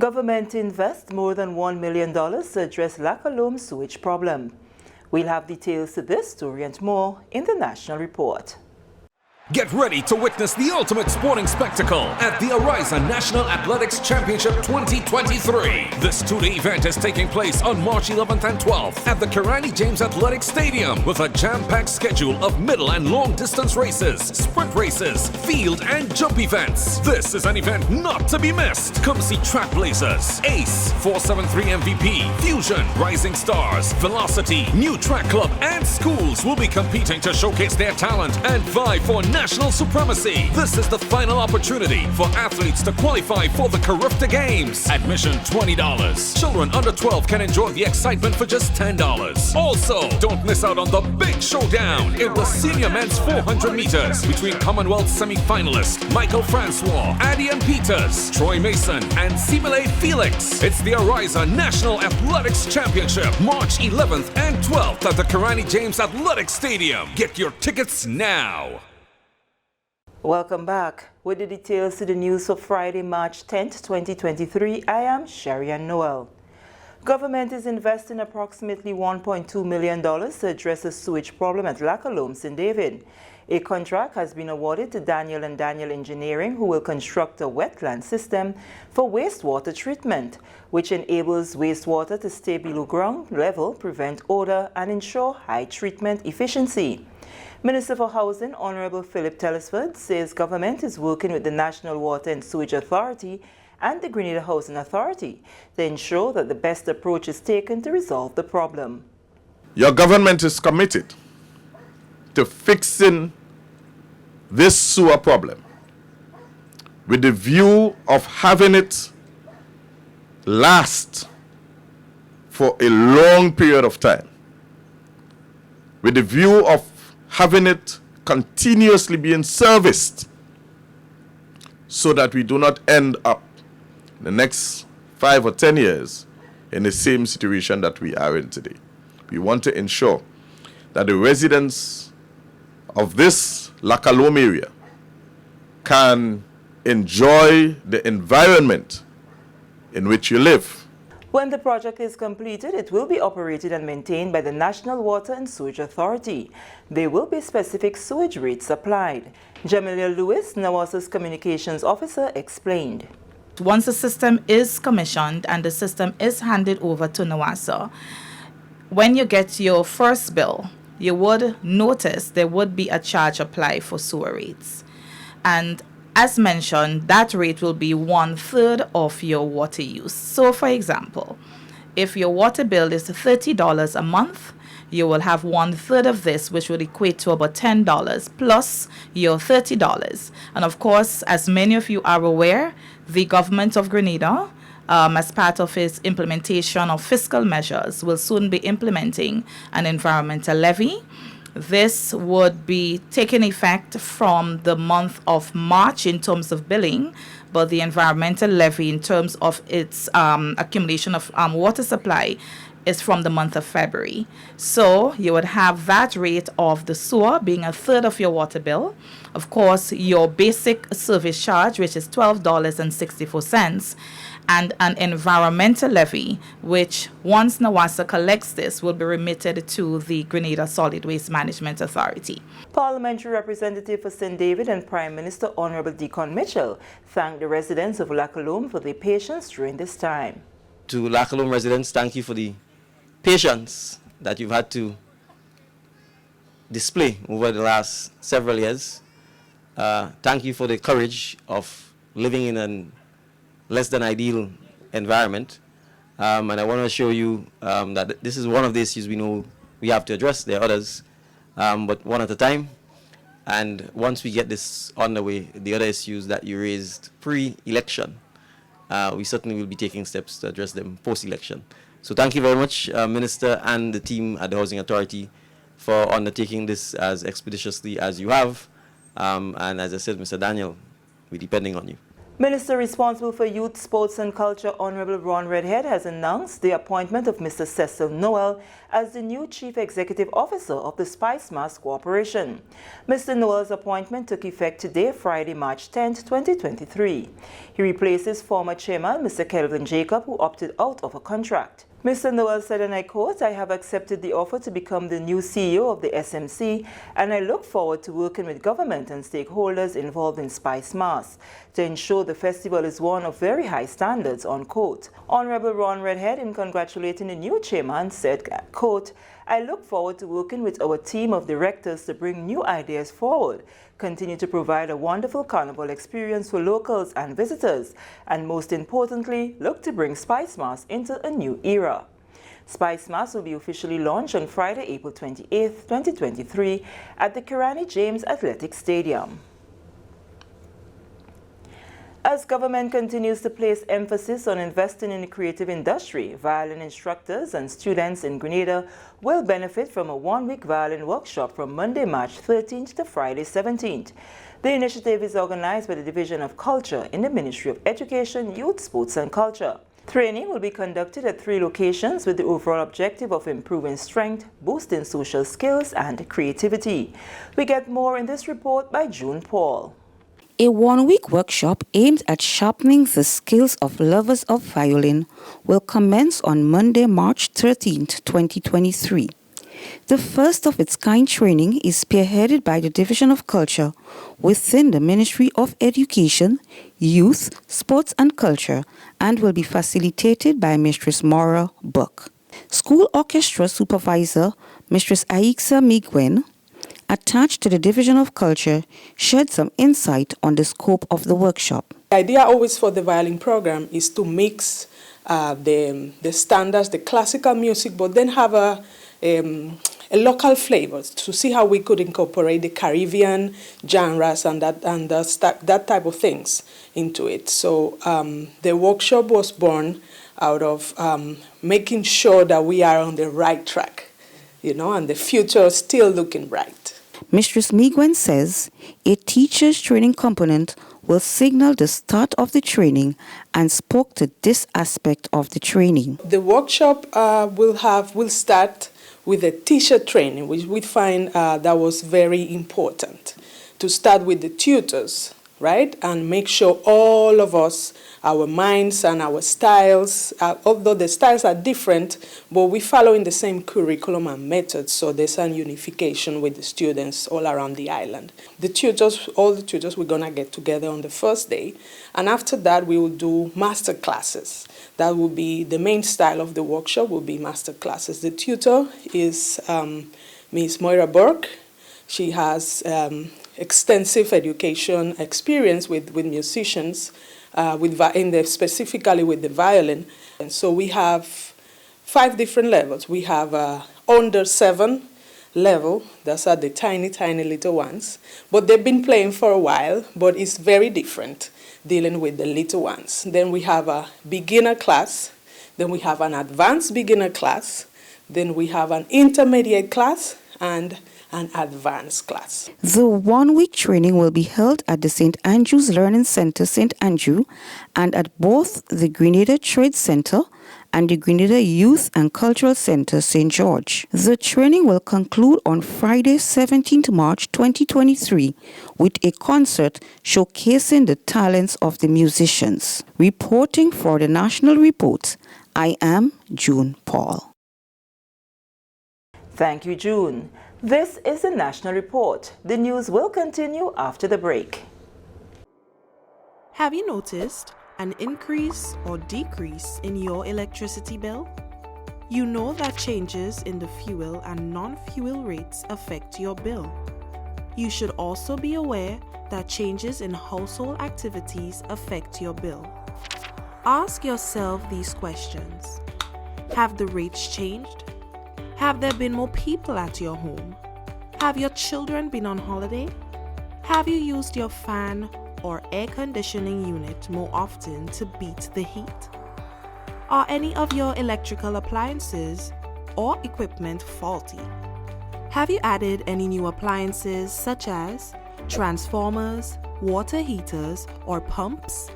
Government invests more than $1 million to address Lackalome sewage problem. We'll have details to this story and more in the National Report. Get ready to witness the ultimate sporting spectacle at the Horizon National Athletics Championship 2023. This two-day event is taking place on March 11th and 12th at the Carriacou James Athletic Stadium with a jam-packed schedule of middle and long-distance races, sprint races, field and jump events. This is an event not to be missed. Come see Track Blazers, Ace, 473 MVP, Fusion, Rising Stars, Velocity, New Track Club and schools will be competing to showcase their talent and vie for national supremacy. This is the final opportunity for athletes to qualify for the Carriacou Games. Admission $20. Children under 12 can enjoy the excitement for just $10. Also, don't miss out on the big showdown in the senior men's 400 meters between Commonwealth semi-finalists Michael Francois, Adian Peters, Troy Mason, and Simile Felix. It's the Horizon National Athletics Championship, March 11th and 12th at the Carriacou James Athletic Stadium. Get your tickets now. Welcome back. With the details to the news for Friday, March 10th, 2023, I am Sherry-Ann Noel. Government is investing approximately $1.2 million to address the sewage problem at Lackalome, St. David. A contract has been awarded to Daniel & Daniel Engineering, who will construct a wetland system for wastewater treatment, which enables wastewater to stay below ground level, prevent odor, and ensure high treatment efficiency. Minister for Housing, Honorable Philip Telesford, says government is working with the National Water and Sewage Authority and the Grenada Housing Authority to ensure that the best approach is taken to resolve the problem. Your government is committed to fixing this sewer problem with the view of having it last for a long period of time, with the view of having it continuously being serviced so that we do not end up in the next 5 or 10 years in the same situation that we are in today. We want to ensure that the residents of this Lackalome area can enjoy the environment in which you live. When the project is completed, it will be operated and maintained by the National Water and Sewage Authority. There will be specific sewage rates applied. Jamilia Lewis, NAWASA's communications officer, explained. Once the system is commissioned and the system is handed over to NAWASA, when you get your first bill, you would notice there would be a charge applied for sewer rates. And as mentioned, that rate will be 1/3 of your water use. So, for example, if your water bill is $30 a month, you will have 1/3 of this, which would equate to about $10 plus your $30. And of course, as many of you are aware, the government of Grenada, as part of its implementation of fiscal measures, will soon be implementing an environmental levy. This would be taking effect from the month of March in terms of billing, but the environmental levy in terms of its accumulation of water supply is from the month of February. So you would have that rate of the sewer being 1/3 of your water bill. Of course, your basic service charge, which is $12.64, and an environmental levy, which once NAWASA collects this, will be remitted to the Grenada Solid Waste Management Authority. Parliamentary Representative for St. David and Prime Minister Honorable Deacon Mitchell thanked the residents of Lackalome for their patience during this time. To Lackalome residents, thank you for the patience that you've had to display over the last several years. Thank you for the courage of living in an less than ideal environment, and I want to assure you that this is one of the issues we know we have to address. There are others, but one at a time, and once we get this on the way, the other issues that you raised pre-election, we certainly will be taking steps to address them post-election. So thank you very much, Minister and the team at the Housing Authority, for undertaking this as expeditiously as you have, and as I said, Mr. Daniel, we're depending on you. Minister responsible for Youth, Sports and Culture, Honorable Ron Redhead, has announced the appointment of Mr. Cecil Noel as the new Chief Executive Officer of the Spice Mask Corporation. Mr. Noel's appointment took effect today, Friday, March 10, 2023. He replaces former chairman, Mr. Kelvin Jacob, who opted out of a contract. Mr. Noel said, and I quote, "I have accepted the offer to become the new CEO of the SMC, and I look forward to working with government and stakeholders involved in Spice Mass to ensure the festival is one of very high standards," unquote. Honorable Ron Redhead, in congratulating the new chairman, said, quote, "I look forward to working with our team of directors to bring new ideas forward, continue to provide a wonderful carnival experience for locals and visitors, and most importantly, look to bring Spice Mass into a new era." Spice Mass will be officially launched on Friday, April 28, 2023 at the Kirani James Athletic Stadium. As government continues to place emphasis on investing in the creative industry, violin instructors and students in Grenada will benefit from a one-week violin workshop from Monday, March 13th to Friday, 17th. The initiative is organized by the Division of Culture in the Ministry of Education, Youth, Sports and Culture. Training will be conducted at 3 locations with the overall objective of improving strength, boosting social skills and creativity. We get more in this report by June Paul. A one-week workshop aimed at sharpening the skills of lovers of violin will commence on Monday, March 13, 2023. The first of its kind training is spearheaded by the Division of Culture within the Ministry of Education, Youth, Sports and Culture and will be facilitated by Mistress Maura Buck. School Orchestra Supervisor Mistress Aixa Migwen, attached to the Division of Culture, shed some insight on the scope of the workshop. The idea always for the violin program is to mix the standards, the classical music, but then have a local flavor to see how we could incorporate the Caribbean genres and that type of things into it. So the workshop was born out of making sure that we are on the right track, and the future is still looking bright. Mistress Migwen says a teacher's training component will signal the start of the training and spoke to this aspect of the training. The workshop will start with a teacher training, which we find that was very important, to start with the tutors, right? And make sure all of us, our minds and our styles, although the styles are different, but we follow in the same curriculum and methods, so there's a unification with the students all around the island. All the tutors, we're gonna get together on the first day, and after that we will do master classes. That will be the main style of the workshop, will be master classes. The tutor is Ms. Moira Burke. She has extensive education experience with musicians, specifically with the violin. And so we have 5 different levels. We have under 7 level, that's at the tiny little ones. But they've been playing for a while, but it's very different dealing with the little ones. Then we have a beginner class, then we have an advanced beginner class, then we have an intermediate class, and an advanced class. The one-week training will be held at the St. Andrew's Learning Center, St. Andrew, and at both the Grenada Trade Center and the Grenada Youth and Cultural Center, St. George. The training will conclude on Friday, 17th March 2023, with a concert showcasing the talents of the musicians. Reporting for the National Report, I am June Paul. Thank you, June. This is the National Report. The news will continue after the break. Have you noticed an increase or decrease in your electricity bill? You know that changes in the fuel and non-fuel rates affect your bill. You should also be aware that changes in household activities affect your bill. Ask yourself these questions. Have the rates changed? Have there been more people at your home? Have your children been on holiday? Have you used your fan or air conditioning unit more often to beat the heat? Are any of your electrical appliances or equipment faulty? Have you added any new appliances such as transformers, water heaters, or pumps?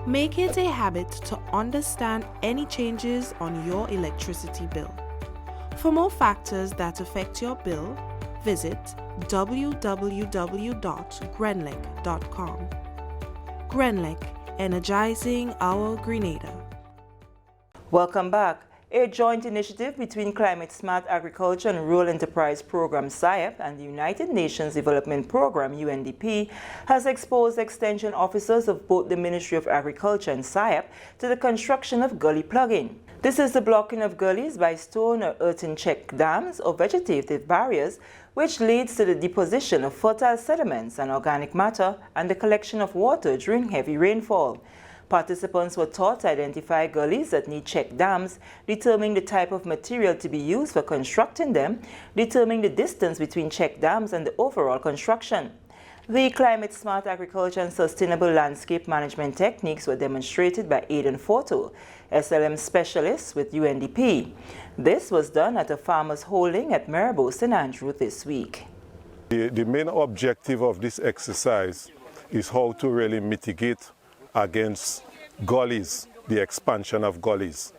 Make it a habit to understand any changes on your electricity bill. For more factors that affect your bill, visit www.grenlec.com. Grenlec, energizing our Grenada. Welcome back. A joint initiative between Climate Smart Agriculture and Rural Enterprise Program (SIAP) and the United Nations Development Program (UNDP) has exposed extension officers of both the Ministry of Agriculture and SIAP to the construction of gully plugging. This is the blocking of gullies by stone or earthen check dams or vegetative barriers, which leads to the deposition of fertile sediments and organic matter and the collection of water during heavy rainfall. Participants were taught to identify gullies that need check dams, determining the type of material to be used for constructing them, determining the distance between check dams and the overall construction. The Climate Smart Agriculture and Sustainable Landscape Management techniques were demonstrated by Aidan Forto, SLM specialist with UNDP. This was done at a farmers' holding at Maribor St. Andrew this week. The main objective of this exercise is how to really mitigate against gullies, the expansion of gullies.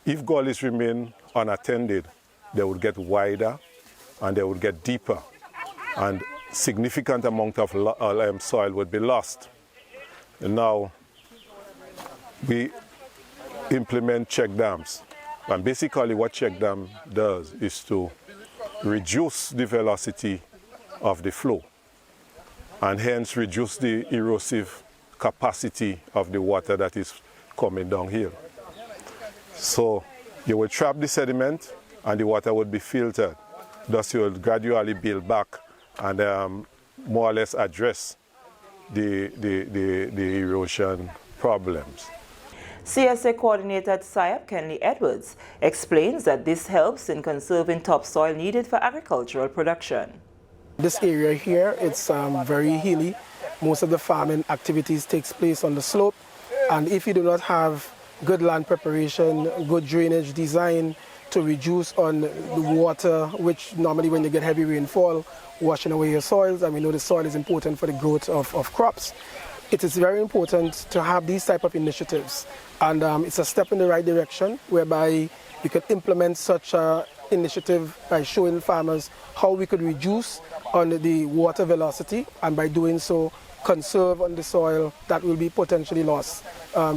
If gullies remain unattended, they would get wider and they would get deeper, and significant amount of soil would be lost. And now we implement check dams, and basically what check dam does is to reduce the velocity of the flow and hence reduce the erosive capacity of the water that is coming down here. So you will trap the sediment and the water would be filtered. Thus you will gradually build back and more or less address the erosion problems. CSA Coordinator at SIAP, Kenley Edwards, explains that this helps in conserving topsoil needed for agricultural production. This area here, it's very hilly. Most of the farming activities takes place on the slope, and if you do not have good land preparation, good drainage design to reduce on the water, which normally when you get heavy rainfall, washing away your soils, and we know the soil is important for the growth of crops, it is very important to have these type of initiatives. And it's a step in the right direction whereby we could implement such an initiative by showing farmers how we could reduce on the water velocity, and by doing so conserve on the soil that will be potentially lost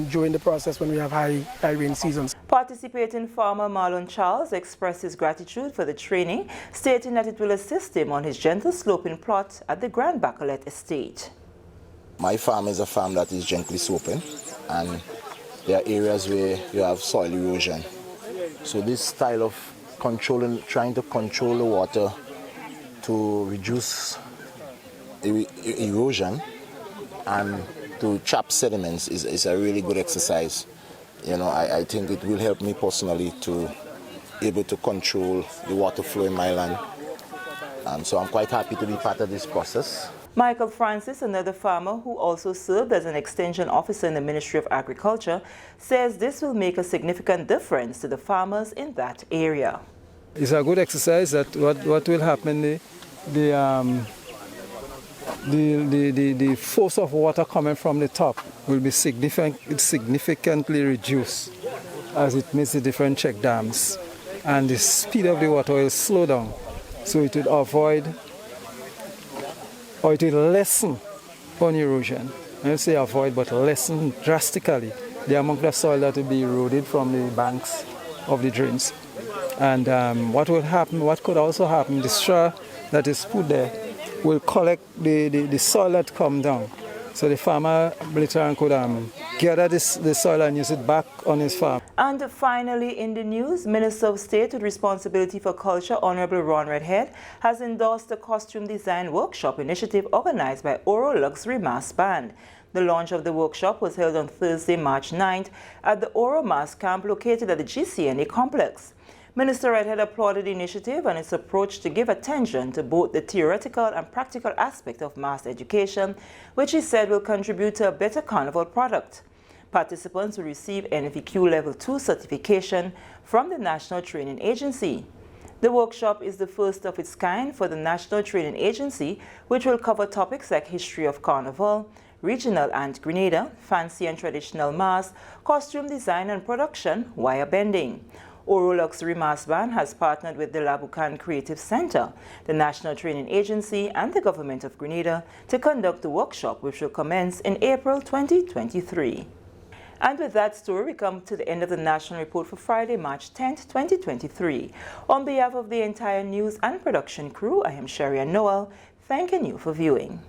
during the process when we have high rain seasons. Participating farmer Marlon Charles expressed his gratitude for the training, stating that it will assist him on his gentle sloping plot at the Grand Bacolet estate. My farm is a farm that is gently sloping, and there are areas where you have soil erosion. So this style of trying to control the water to reduce erosion and to trap sediments is a really good exercise. You know, I think it will help me personally to able to control the water flow in my land. So I'm quite happy to be part of this process. Michael Francis, another farmer who also served as an extension officer in the Ministry of Agriculture, says this will make a significant difference to the farmers in that area. It's a good exercise. That what will happen, the force of water coming from the top will be significantly reduced as it meets the different check dams, and the speed of the water will slow down, so it will avoid or it will lessen on erosion. I don't say avoid, but lessen drastically the amount of soil that will be eroded from the banks of the drains. And what could also happen, the straw that is put there will collect the soil that come down. So the farmer later on could gather the soil and use it back on his farm. And finally in the news, Minister of State with responsibility for culture, Honorable Ron Redhead, has endorsed a costume design workshop initiative organized by Oro Luxury Mass Band. The launch of the workshop was held on Thursday, March 9th at the Oro Mass Camp located at the GCNA complex. Minister Redhead applauded the initiative and its approach to give attention to both the theoretical and practical aspect of mass education, which he said will contribute to a better carnival product. Participants will receive NVQ Level 2 certification from the National Training Agency. The workshop is the first of its kind for the National Training Agency, which will cover topics like history of carnival, regional and Grenada, fancy and traditional masks, costume design and production, wire bending. Oro Luxury Mass Band has partnered with the vgh'n Creative Center, the National Training Agency and the Government of Grenada to conduct the workshop, which will commence in April 2023. And with that story, we come to the end of the National Report for Friday, March 10th, 2023. On behalf of the entire news and production crew, I am Sherry Noel, thanking you for viewing.